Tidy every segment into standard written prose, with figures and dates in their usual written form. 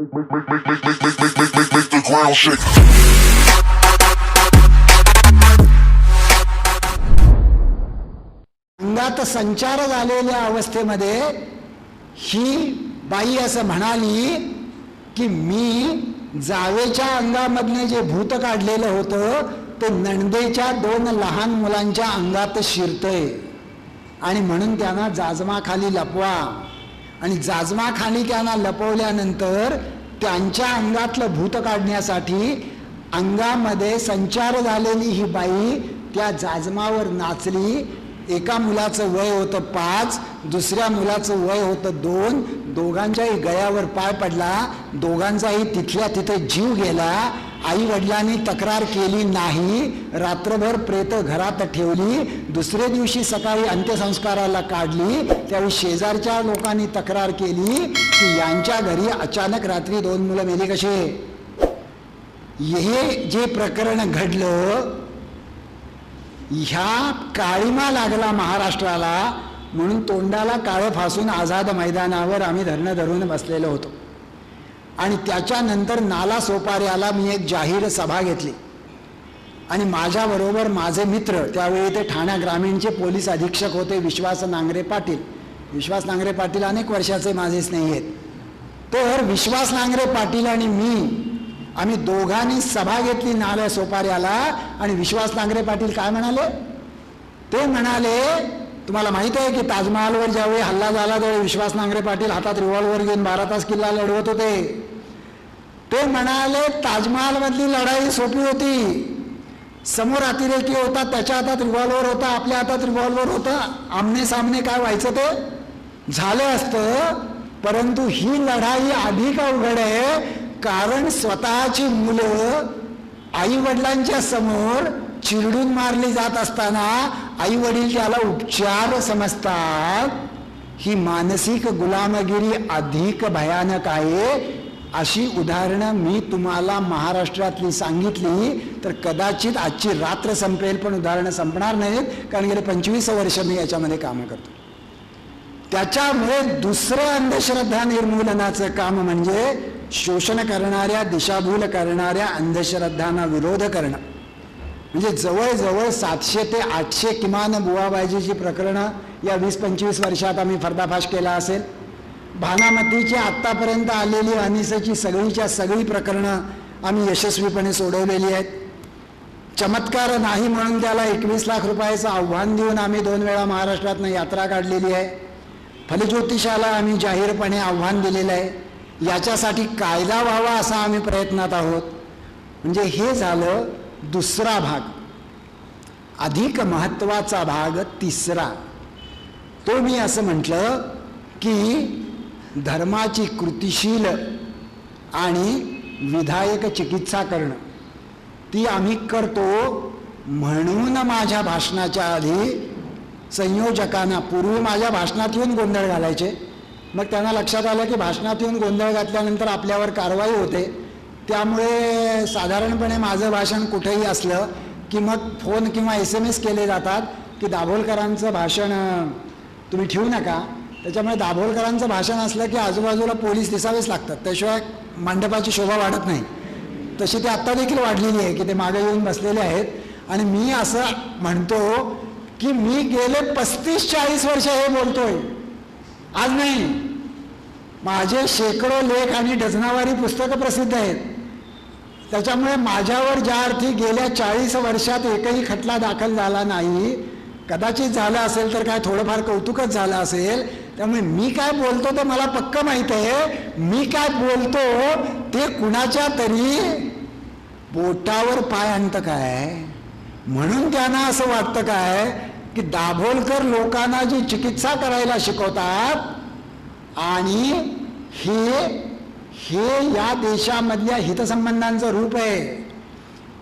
Make the ground shake. अंगात संचार झालेल्या अवस्थेमध्ये ही बाई असं म्हणाली की मी जावेच्या अंगामधनं जे भूत काढलेलं होतं ते नणंदेच्या 2 लहान मुलांच्या अंगात शिरतंय आणि म्हणून त्यांना जाजमाखाली लपवा. आणि जाजमाखाली त्यांना लपवल्यानंतर त्यांच्या अंगातलं भूत काढण्यासाठी अंगामध्ये संचार झालेली ही बाई त्या जाजमावर नाचली. एका मुलाचं वय होतं 5, दुसऱ्या मुलाचं वय होतं 2. दोघांच्याही गळ्यावर पाय पडला, दोघांचाही तिथल्या तिथे जीव गेला. आई वडिलांनी तक्रार केली नाही, रात्रभर प्रेत घरात ठेवली. दुसरे दिवशी सकाळी अंत्यसंस्काराला काढली. त्यावेळी शेजारच्या लोकांनी तक्रार केली की यांच्या घरी अचानक रात्री 2 मुलं मेली कसे. हे जे प्रकरण घडलं, ह्या काळीमा लागला महाराष्ट्राला, म्हणून तोंडाला काळं फासून आझाद मैदानावर आम्ही धरणं धरून बसलेलो होतो. आणि त्याच्यानंतर नाला सोपाऱ्याला मी एक जाहीर सभा घेतली आणि माझ्याबरोबर माझे मित्र, त्यावेळी ते ठाणा ग्रामीणचे पोलीस अधीक्षक होते विश्वास नांगरे पाटील. विश्वास नांगरे पाटील अनेक वर्षाचे माझे स्नेही आहेत. तर विश्वास नांगरे पाटील आणि मी आम्ही दोघांनी सभा घेतली नाल्या सोपाऱ्याला. आणि विश्वास नांगरे पाटील काय म्हणाले, ते म्हणाले तुम्हाला माहिती आहे की ताजमहालवर ज्यावेळी हल्ला झाला त्यावेळी विश्वास नांगरे पाटील हातात रिव्हॉल्वर घेऊन 12 तास किल्ला लढवत होते. ते म्हणाले ताजमहालमधली लढाई सोपी होती. समोर अतिरेकी होता, त्याच्या हातात रिव्हॉल्वर होता, आपल्या हातात रिव्हॉल्वर होता, आमने सामने काय व्हायचं ते झालं असतं. परंतु ही लढाई अधिक अवघड आहे, कारण स्वतःची मुलं आई वडिलांच्या समोर चिरडून मारली जात असताना आई वडील त्याला उपचार समजतात. ही मानसिक गुलामगिरी अधिक भयानक आहे. अशी उदाहरणं मी तुम्हाला महाराष्ट्रातली सांगितली तर कदाचित आजची रात्र संपेल, पण उदाहरणं संपणार नाहीत, कारण गेले 25 वर्ष मी याच्यामध्ये कामं करतो. त्याच्यामुळे दुसरं अंधश्रद्धा निर्मूलनाचं काम म्हणजे शोषण करणाऱ्या, दिशाभूल करणाऱ्या अंधश्रद्धांना विरोध करणं. म्हणजे जवळजवळ 700 ते 800 किमान बुवाबाजीची प्रकरणं या 20-25 वर्षात आम्ही पर्दाफाश केला असेल. भानामतीची आत्तापर्यंत आलेली अनिसची सगळीच्या सगळी प्रकरणं आम्ही यशस्वीपणे सोडवलेली आहेत. चमत्कार नाही म्हणून त्याला 21 लाख रुपयाचं आव्हान देऊन आम्ही 2 वेळा महाराष्ट्रातनं यात्रा काढलेली आहे. फलज्योतिषाला आम्ही जाहीरपणे आव्हान दिलेलं आहे. याच्यासाठी कायदा व्हावा असा आम्ही प्रयत्नात आहोत. म्हणजे हे झालं दुसरा भाग. अधिक महत्त्वाचा भाग तिसरा, तो मी असं म्हटलं की धर्माची कृतिशील आणि विधायक चिकित्सा करणं ती आम्ही करतो. म्हणून माझ्या भाषणाच्या आधी संयोजकांना, पूर्वी माझ्या भाषणात येऊन गोंधळ घालायचे, मग त्यांना लक्षात आलं की भाषणात येऊन गोंधळ घातल्यानंतर आपल्यावर कारवाई होते. त्यामुळे साधारणपणे माझं भाषण कुठेही असलं की मग फोन किंवा SMS केले जातात की दाभोलकरांचं भाषण तुम्ही ठेवू नका. त्याच्यामुळे दाभोलकरांचं भाषण असलं की आजूबाजूला पोलीस दिसावेच लागतात, त्याशिवाय मंडपाची शोभा वाढत नाही. तशी ती आत्ता देखील वाढलेली आहे की ते मागे येऊन बसलेले आहेत. आणि मी असं म्हणतो की मी गेले 35-40 वर्ष हे बोलतोय, आज नाही. माझे शेकडो लेख आणि डझनावारी पुस्तकं प्रसिद्ध आहेत. त्याच्यामुळे माझ्यावर ज्या अर्थी गेल्या 40 वर्षात एकही खटला दाखल झाला नाही, कदाचित झालं असेल तर काय थोडंफार कौतुकच झालं असेल. त्यामुळे मी काय बोलतो ते मला पक्कं माहीत आहे. मी काय बोलतो ते कुणाच्या तरी बोटावर पाय आणतं काय, म्हणून त्यांना असं वाटतं काय की दाभोलकर लोकांना जी चिकित्सा करायला शिकवतात आणि हे या देशामधल्या हितसंबंधांचं रूप आहे.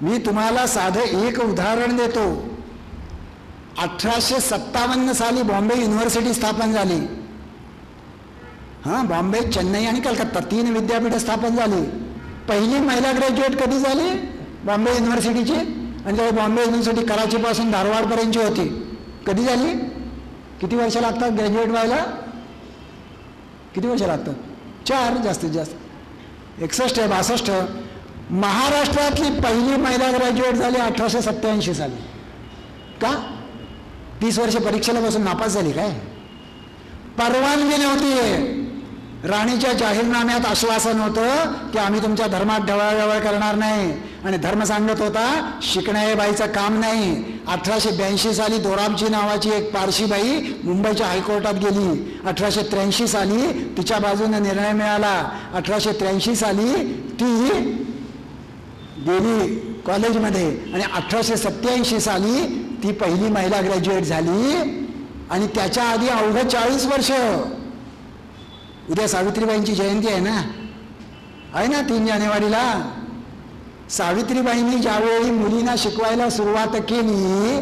मी तुम्हाला साधं एक उदाहरण देतो. 1857 साली बॉम्बे युनिव्हर्सिटी स्थापन झाली. बॉम्बे, चेन्नई आणि कलकत्ता 3 विद्यापीठं स्थापन झाली. पहिली महिला ग्रॅज्युएट कधी झाली बॉम्बे युनिव्हर्सिटीची? आणि त्यावेळी बॉम्बे युनिव्हर्सिटी कराचीपासून धारवाडपर्यंतची होती. कधी झाली? किती वर्ष लागतात ग्रॅज्युएट व्हायला? किती वर्ष लागतात? 4 जास्तीत जास्त. 61 आहे 62. महाराष्ट्रातली पहिली महिला ग्रॅज्युएट झाली 1887 साली. का? 30 वर्ष परीक्षेला बसून नापास झाली काय? परवानगी नव्हती. राणीच्या जाहीरनाम्यात आश्वासन होतं की आम्ही तुमच्या धर्मात ढवळाढवळ करणार नाही, आणि धर्म सांगत होता शिकणं हे बाईचं काम नाही. 1882 साली दोराबजी नावाची एक पारशी बाई मुंबईच्या हायकोर्टात गेली. 1883 साली तिच्या बाजूने निर्णय मिळाला. 1883 साली ती गेली कॉलेजमध्ये, आणि 1887 साली ती पहिली महिला ग्रॅज्युएट झाली. आणि त्याच्या आधी अवघं 40 वर्ष. उद्या सावित्रीबाईंची जयंती आहे ना 3 जानेवारीला. सावित्रीबाईंनी ज्यावेळी मुलींना शिकवायला सुरुवात केली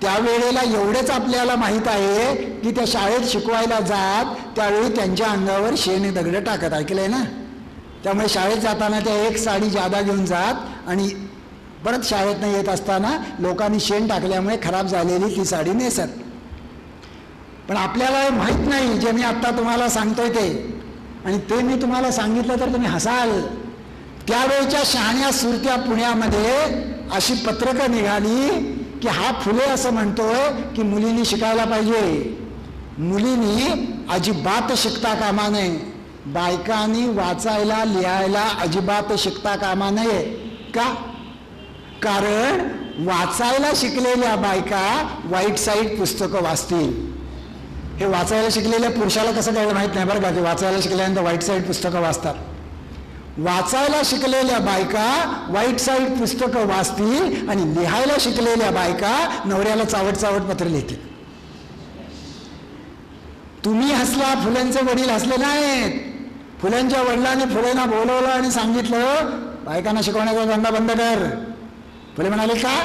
त्यावेळेला एवढेच आपल्याला माहीत आहे की त्या शाळेत शिकवायला जात त्यावेळी त्यांच्या अंगावर शेण दगड टाकत. ऐकलंय ना? त्यामुळे शाळेत जाताना त्या एक साडी जादा घेऊन जात आणि परत शाळेतनं येत असताना लोकांनी शेण टाकल्यामुळे खराब झालेली ती साडी नेसत. पण आपल्याला हे माहीत नाही जे मी आत्ता तुम्हाला सांगतोय ते, आणि ते मी तुम्हाला सांगितलं तर तुम्ही हसाल. त्यावेळच्या शहाण्या सुरत्या पुण्यामध्ये अशी पत्रकं निघाली की हा फुले असं म्हणतोय की मुलींनी शिकायला पाहिजे. मुलींनी अजिबात शिकता कामा नये. बायकांनी वाचायला लिहायला अजिबात शिकता कामा नये. का? कारण वाचायला शिकलेल्या बायका वाईट साईड पुस्तकं वाचतील. हे वाचायला शिकलेल्या पुरुषाला कसं कळलं माहित नाही बरं का, की वाचायला शिकल्यानंतर वाईट साईड पुस्तकं वाचतात. वाचायला शिकलेल्या बायका वाईट साईड पुस्तकं वाचतील, आणि लिहायला शिकलेल्या बायका नवऱ्याला चावट चावट पत्र लिहितील. तुम्ही हसला, फुल्यांचे वडील हसले नाहीत. फुल्यांच्या वडिलांनी फुलेंना बोलवलं आणि सांगितलं बायकांना शिकवण्याचा धंदा बंद कर. फुले म्हणाले का?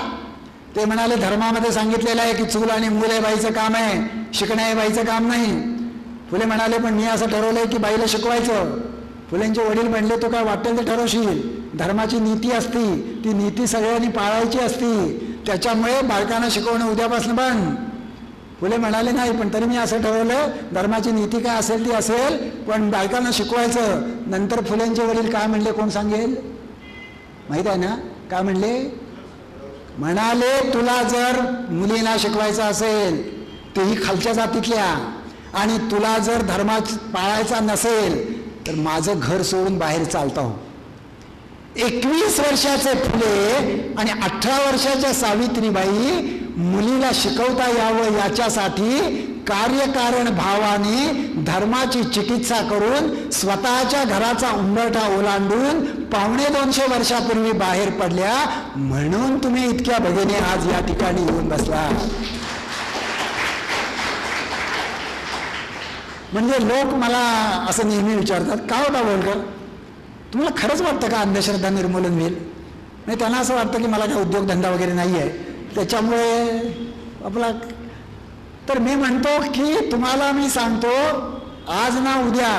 ते म्हणाले धर्मामध्ये सांगितलेलं आहे की चूल आणि मूल हे बाईचं काम आहे, शिकणं हे बाईचं काम नाही. फुले म्हणाले पण मी असं ठरवलंय की बाईला शिकवायचं. फुलेंचे वडील म्हणले तो काय वाटेल ते ठरवशील, धर्माची नीती असती, ती नीती सगळ्यांनी पाळायची असती, त्याच्यामुळे बायकांना शिकवणं उद्यापासून बंद. फुले म्हणाले नाही पण तरी मी असं ठरवलं धर्माची नीती काय असेल ती असेल पण बायकांना शिकवायचं. नंतर फुलेंचे वडील काय म्हणले कोण सांगेल? माहित आहे ना काय म्हणले? म्हणाले तुला जर मुलींना शिकवायचं असेल तेही खालच्या जातीतल्या, आणि तुला जर धर्मा पाळायचा नसेल तर माझं घर सोडून बाहेर चालता हो. 21 वर्षाचे फुले आणि 18 वर्षाच्या सावित्रीबाई मुलीला शिकवता यावं याच्यासाठी कार्यकारण भावाने धर्माची चिकित्सा करून स्वतःच्या घराचा उंबरठा ओलांडून 250 वर्षापूर्वी बाहेर पडल्या. म्हणून तुम्ही इतक्या भगिनी आज या ठिकाणी येऊन बसला. म्हणजे लोक मला असं नेहमी विचारतात का होता बोलकर तुम्हाला खरंच वाटतं का अंधश्रद्धा निर्मूलन होईल? नाही, त्यांना असं वाटतं की मला काही उद्योगधंदा वगैरे नाही आहे त्याच्यामुळे आपला. तर मी म्हणतो की तुम्हाला मी सांगतो आज ना उद्या,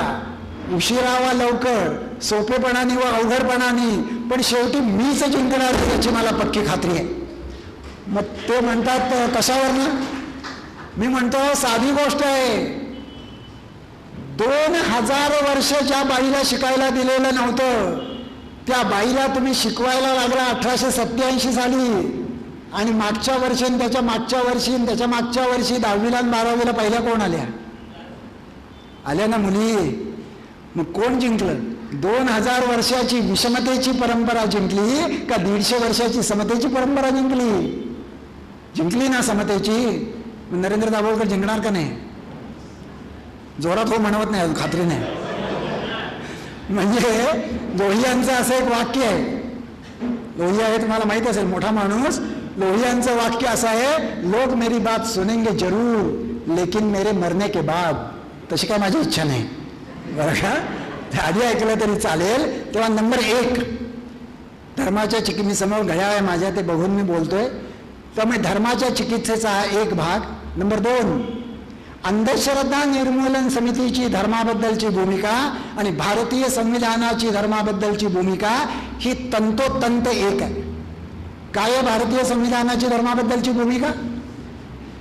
उशिरा वा लवकर, सोपेपणाने व अवघडपणाने, पण शेवटी मीच जिंकणार याची मला पक्की खात्री आहे. मग ते म्हणतात कशावरनं? मी म्हणतो साधी गोष्ट आहे. 2000 वर्ष ज्या बाईला शिकायला दिलेलं नव्हतं त्या बाईला तुम्ही शिकवायला लागला 1887 साली, आणि मागच्या वर्षी त्याच्या मागच्या वर्षी त्याच्या मागच्या वर्षी 10वीला आणि 12वीला पहिल्या कोण आल्या ना मुली. मग कोण जिंकलं? 2000 वर्षाची विषमतेची परंपरा जिंकली का 150 वर्षाची समतेची परंपरा जिंकली ना समतेची. नरेंद्र दाभोळकर जिंकणार का नाही? जोरात हो म्हणवत नाही अजून, खात्री नाही. म्हणजे लोहियांचं असं एक वाक्य आहे, लोहिया हे तुम्हाला माहित असेल, मोठा माणूस. लोहियांचं वाक्य असं आहे, लोग मेरी बात सुनेंगे जरूर लेकिन मेरे मरने के बाद. तशी काय माझी इच्छा नाही बरं का, ते आधी ऐकलं तरी चालेल. तेव्हा नंबर 1 धर्माच्या मी समोर घड्याळ आहे माझ्या, ते बघून मी बोलतोय. त्यामुळे धर्माच्या चिकित्सेचा हा एक भाग. नंबर 2 अंधश्रद्धा निर्मूलन समितीची धर्माबद्दलची भूमिका आणि भारतीय संविधानाची धर्माबद्दलची भूमिका ही तंतोतंत एक आहे. काय आहे भारतीय संविधानाची धर्माबद्दलची भूमिका?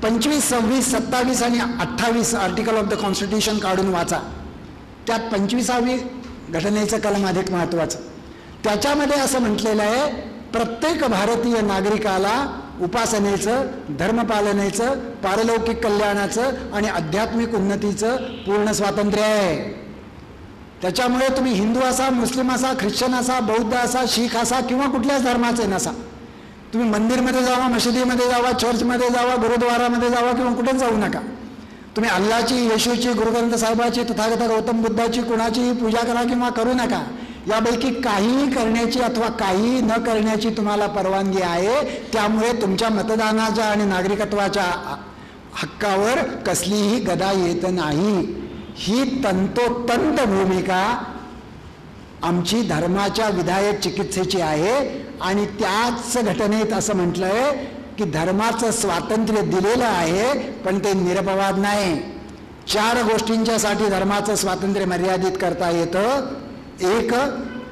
25, 26, 27 आणि 28 आर्टिकल ऑफ द कॉन्स्टिट्यूशन काढून वाचा. त्यात 25वी घटनेचं कलम अधिक महत्त्वाचं. त्याच्यामध्ये असं म्हटलेलं आहे, प्रत्येक भारतीय नागरिकाला उपासनेचं, धर्मपालनेचं, पारलौकिक कल्याणाचं आणि आध्यात्मिक उन्नतीचं पूर्ण स्वातंत्र्य आहे. त्याच्यामुळे तुम्ही हिंदू असा, मुस्लिम असा, ख्रिश्चन असा, बौद्ध असा, शीख असा किंवा कुठल्याच धर्माचे नसा, तुम्ही मंदिरमध्ये जावा, मशिदीमध्ये जावा, चर्चमध्ये जावा, गुरुद्वारामध्ये जावा किंवा कुठेच जाऊ नका. तुम्ही अल्लाची, येशूची, गुरु ग्रंथ साहेबाची, तथागत गौतम बुद्धाची कुणाचीही पूजा करा किंवा करू नका. यापैकी काहीही करण्याची अथवा काहीही न करण्याची तुम्हाला परवानगी आहे. त्यामुळे तुमच्या मतदानाच्या आणि नागरिकत्वाच्या हक्कावर कसलीही गदा येत नाही. ही तंतोतंत भूमिका आमची धर्माच्या विधायक चिकित्सेची आहे. आणि त्याच घटनेत असं म्हटलंय की धर्माचं स्वातंत्र्य दिलेलं आहे, पण ते निरपवाद नाही. 4 गोष्टींच्यासाठी धर्माचं स्वातंत्र्य मर्यादित करता येतं. 1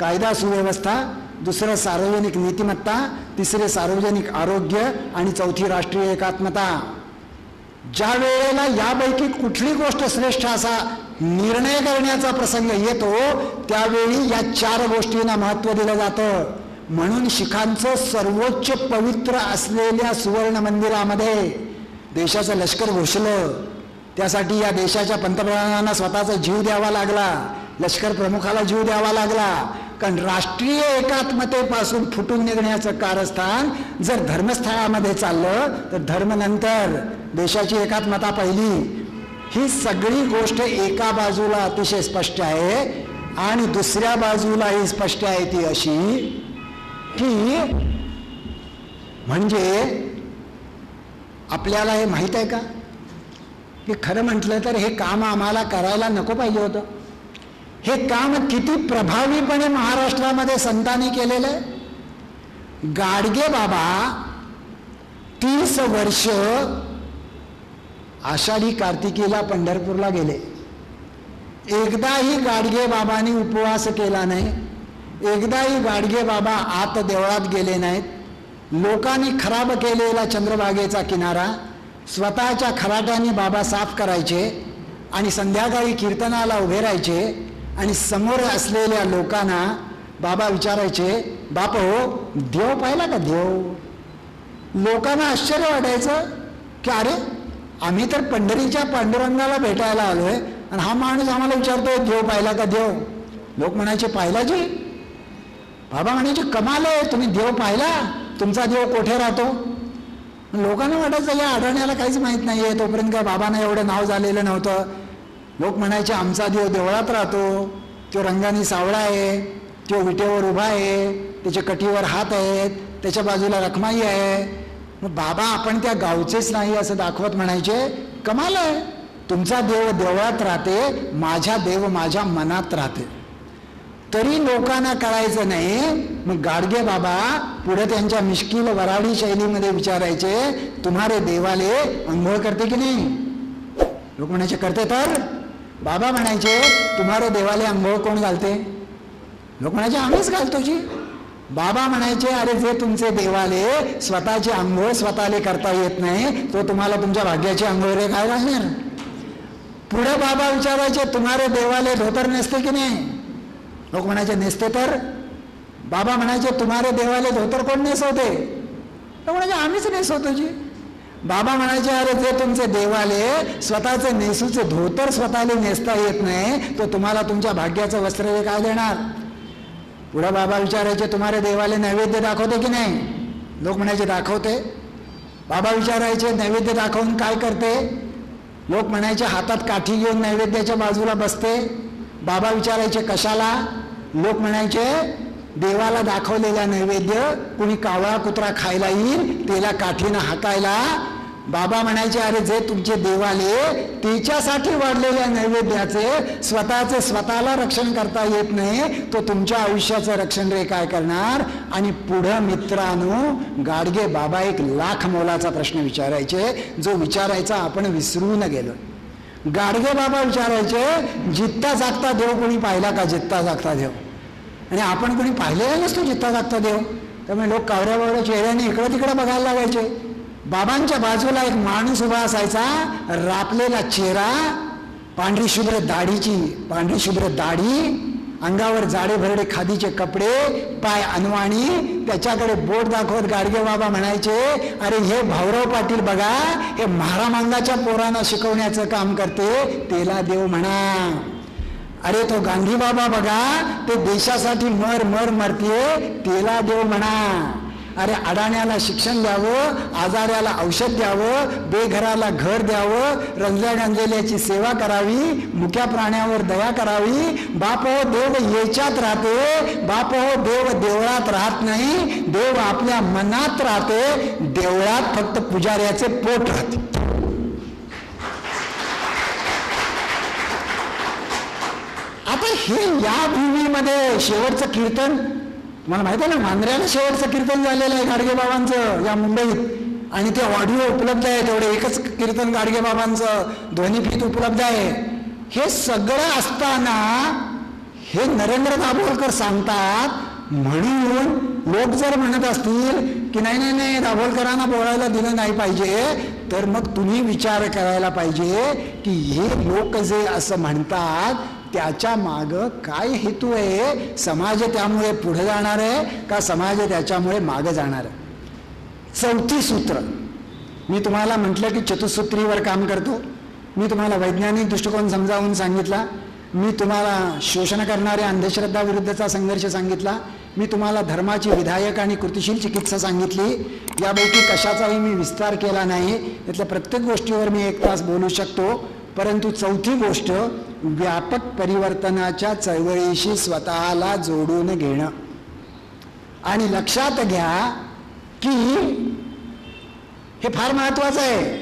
कायदा सुव्यवस्था, 2 सार्वजनिक नीतिमत्ता, 3 सार्वजनिक आरोग्य आणि 4 राष्ट्रीय एकात्मता. ज्या वेळेला यापैकी कुठली गोष्ट श्रेष्ठ असा निर्णय करण्याचा प्रसंग येतो, त्यावेळी या 4 गोष्टींना महत्त्व दिलं जातं. म्हणून शिखांचं सर्वोच्च पवित्र असलेल्या सुवर्ण मंदिरामध्ये देशाचं लष्कर घुसलं. त्यासाठी या देशाच्या पंतप्रधानांना स्वतःचा जीव द्यावा लागला, लष्कर प्रमुखाला जीव द्यावा लागला. कारण राष्ट्रीय एकात्मतेपासून फुटून निघण्याचं कारस्थान जर धर्मस्थळामध्ये चाललं तर धर्म नंतर, देशाची एकात्मता पहिली. ही सगळी गोष्ट एका बाजूला अतिशय स्पष्ट आहे आणि दुसऱ्या बाजूलाही स्पष्ट आहे. ती अशी की म्हणजे आपल्याला हे माहीत आहे का की खरं म्हटलं तर हे काम आम्हाला करायला नको पाहिजे होतं. हे काम किती प्रभावीपणे महाराष्ट्रामध्ये संतांनी केलेलं आहे. गाडगे बाबा 30 वर्ष आषाढी कार्तिकीला पंढरपूरला गेले. एकदाही गाडगे बाबांनी उपवास केला नाही, एकदाही गाडगे बाबा आत देवळात गेले नाहीत. लोकांनी खराब केलेला चंद्रभागेचा किनारा स्वतःच्या खराट्याने बाबा साफ करायचे आणि संध्याकाळी कीर्तनाला उभे राहायचे आणि समोर असलेल्या लोकांना बाबा विचारायचे, बाप हो देव पाहिला का देव? लोकांना आश्चर्य वाटायचं की अरे आम्ही तर पंढरीच्या पांडुरंगाला भेटायला आलोय आणि हा माणूस आम्हाला विचारतोय देव पाहिला का देव? लोक म्हणायचे पाहिला जी? बाबा म्हणायचे कमाल आहे, तुम्ही देव पाहिला? तुमचा देव कोठे राहतो? लोकांना वाटायचं या आढळण्याला काहीच माहीत नाही आहे. तोपर्यंत काय बाबांना एवढं नाव झालेलं नव्हतं. लोक म्हणायचे आमचा देव देवळात राहतो, तो रंगाने सावळा आहे, तो विटेवर उभा आहे, त्याच्या कटीवर हात आहेत, त्याच्या बाजूला रखमाई आहे. मग बाबा आपण त्या गावचेच नाही असं दाखवत म्हणायचे कमाल आहे, तुमचा देव देवळात राहते, माझा देव माझ्या मनात राहते. तरी लोकांना कळायचं नाही. मग गाडगे बाबा पुढे त्यांच्या मिश्किल वराडी शैलीमध्ये विचारायचे, तुम्हारे देवाले अंघोळ करते की नाही? लोक म्हणायचे करते. तर बाबा म्हणायचे तुम्हारे देवाले अंघोळ कोण घालते? लोक म्हणायचे आम्हीच घालतो जी. बाबा म्हणायचे अरे जे तुमचे देवाले स्वतःची अंघोळ स्वतःले करता येत नाही, तो तुम्हाला तुमच्या भाग्याची अंघोळ रे काय घालणार? पुढे बाबा विचारायचे तुम्हारे देवाले धोतर नेसते की नाही? लोक म्हणायचे नेसते. तर बाबा म्हणायचे तुम्हारे देवाले धोतर कोण नेसवते? लोक म्हणायचे आम्हीच नेसवतो जी. बाबा म्हणायचे अरे जे तुमचे देवाले स्वतःचे नेसूचे धोतर स्वतःला नेसता येत नाही, तो तुम्हाला तुमच्या भाग्याचं वस्त्र रे काय देणार? पुढे बाबा विचारायचे तुम्हारे देवाले नैवेद्य दाखवते की नाही? लोक म्हणायचे दाखवते. बाबा विचारायचे नैवेद्य दाखवून काय करते? लोक म्हणायचे हातात काठी घेऊन नैवेद्याच्या बाजूला बसते. बाबा विचारायचे कशाला? लोक म्हणायचे देवाला दाखवलेला नैवेद्य कुणी कावळा कुत्रा खायला येईल त्याला काठीनं हाकायला. बाबा म्हणायचे अरे जे तुमचे देवाले त्याच्यासाठी वाढलेल्या नैवेद्याचे स्वतःचे स्वतःला रक्षण करता येत नाही, तो तुमच्या आयुष्याचं रक्षण रे काय करणार? आणि पुढं मित्रांनो गाडगे बाबा 1 लाख मोलाचा प्रश्न विचारायचे, जो विचारायचा आपण विसरून गेलो. गाडगे बाबा विचारायचे जित्ता जागता देव कोणी पाहिला का? जित्ता जागता देव. आणि आपण कोणी पाहिलेला नसतो जित्ता जागता देव. त्यामुळे लोक कावऱ्या बावऱ्या चेहऱ्याने इकडं तिकडं बघायला लागायचे. बाबांच्या बाजूला एक माणूस उभा असायचा, रापलेला चेहरा, पांढरी शुभ्र दाढी अंगावर जाडे भरडे खादीचे कपडे, पाय अनवाणी, त्याच्याकडे बोट दाखवत गाडगे बाबा म्हणायचे, अरे हे भाऊराव पाटील बघा, हे महारामांगाच्या पोरांना शिकवण्याचं काम करते, तेला देव म्हणा. अरे तो गांधी बाबा बघा, ते देशासाठी मर मर मरते, तेला देव म्हणा. अरे अडाण्याला शिक्षण द्यावं, आजाऱ्याला औषध द्यावं, बेघराला घर द्यावं, रंजल्या गंजलेल्याची सेवा करावी, मुक्या प्राण्यावर दया करावी. बाप हो देव याच्यात राहते, बाप हो देव देवळात राहत नाही, देव आपल्या मनात राहते, देवळात फक्त पुजाऱ्याचे पोट राहते. आता हे या भूमीमध्ये शेवटचं कीर्तन, मला माहिती आहे ना, मांजऱ्याला शेवटचं कीर्तन झालेलं आहे गाडगे बाबांचं या मुंबईत, आणि ते ऑडिओ उपलब्ध आहे, तेवढे एकच कीर्तन गाडगे बाबांचं ध्वनिफीत उपलब्ध आहे. हे सगळं असताना हे नरेंद्र दाभोलकर सांगतात, म्हणून लोक जर म्हणत असतील की नाही नाही नाही दाभोलकरांना बोलायला दिलं नाही पाहिजे, तर मग तुम्ही विचार करायला पाहिजे की हे लोक जे असं म्हणतात त्याच्या माग काय हेतू आहे. समाज त्यामुळे पुढे जाणार आहे का समाज त्याच्यामुळे मागे जाणार आहे. चौथी सूत्र मी तुम्हाला म्हटलं की चतुसूत्रीवर काम करतो. मी तुम्हाला वैज्ञानिक दृष्टिकोन समजावून सांगितला. मी तुम्हाला शोषण करणाऱ्या अंधश्रद्धा विरुद्धचा संघर्ष सांगितला. मी तुम्हाला धर्माची विधायक आणि कृतिशील चिकित्सा सांगितली. यापैकी कशाचाही मी विस्तार केला नाही. यातल्या प्रत्येक गोष्टीवर मी 1 तास बोलू शकतो. परंतु चौथी गोष्ट, व्यापक परिवर्तनाच्या चळवळीशी स्वतःला जोडून घेणं. आणि लक्षात घ्या की हे फार महत्वाचं आहे.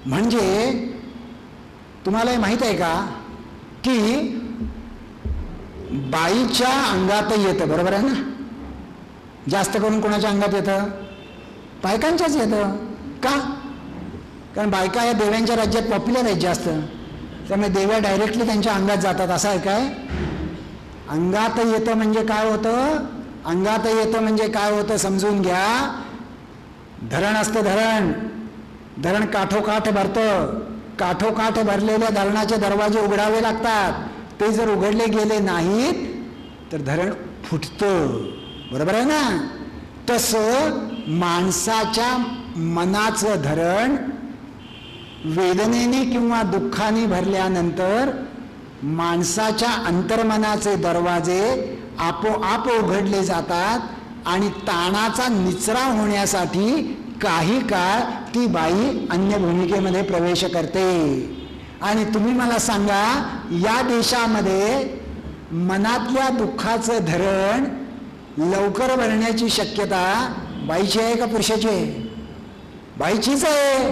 म्हणजे तुम्हाला हे माहित आहे का की बाईच्या अंगात येतं, बरोबर आहे ना, जास्त करून कोणाच्या अंगात येतं, बायकांच्याच येतं. का? कारण बायका या देव्यांच्या राज्यात पॉप्युलर आहेत जास्त, त्यामुळे देव्या डायरेक्टली त्यांच्या अंगात जातात. असं आहे काय? अंगात येतं म्हणजे काय होतं, अंगात येतं म्हणजे काय होतं समजून घ्या. धरण असतं, धरण, धरण काठोकाठ भरतं. काठोकाठ भरलेल्या धरणाचे दरवाजे उघडावे लागतात. ते जर उघडले गेले नाहीत तर धरण फुटतं, बरोबर आहे ना. तसं माणसाच्या मनाचं धरण वेदनेने किंवा दुःखाने भरल्यानंतर माणसाच्या अंतर्मनाचे दरवाजे आपोआप उघडले जातात आणि ताणाचा निचरा होण्यासाठी काही काळ ती बाई अन्य भूमिकेमध्ये प्रवेश करते. आणि तुम्ही मला सांगा, या देशामध्ये मनातल्या दुःखाचं धरण लवकर भरण्याची शक्यता बाईची आहे का पुरुषाची आहे? बाईचीच आहे.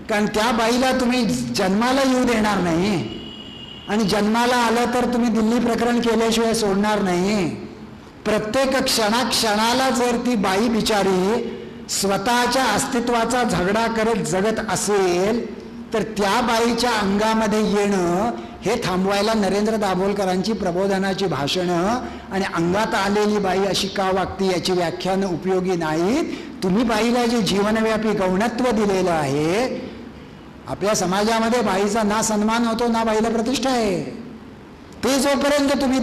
कारण त्या बाईला तुम्ही जन्माला येऊ देणार नाही, आणि जन्माला आलं तर तुम्ही दिल्ली प्रकरण केल्याशिवाय सोडणार नाही. प्रत्येक क्षणाला जर ती बाई बिचारी स्वतःच्या अस्तित्वाचा झगडा करत जगत असेल तर त्या बाईच्या अंगामध्ये येणं हे थांबवायला नरेंद्र दाभोलकरांची प्रबोधनाची भाषणं आणि अंगात आलेली बाई अशी का वागती याची व्याख्यानं उपयोगी नाहीत. तुम्ही बाईला जे जीवनव्यापी गौणत्व दिलेलं आहे, आपल्या समाजामध्ये बाईचा ना सन्मान होतो ना बाईला प्रतिष्ठा आहे, ते जोपर्यंत तुम्ही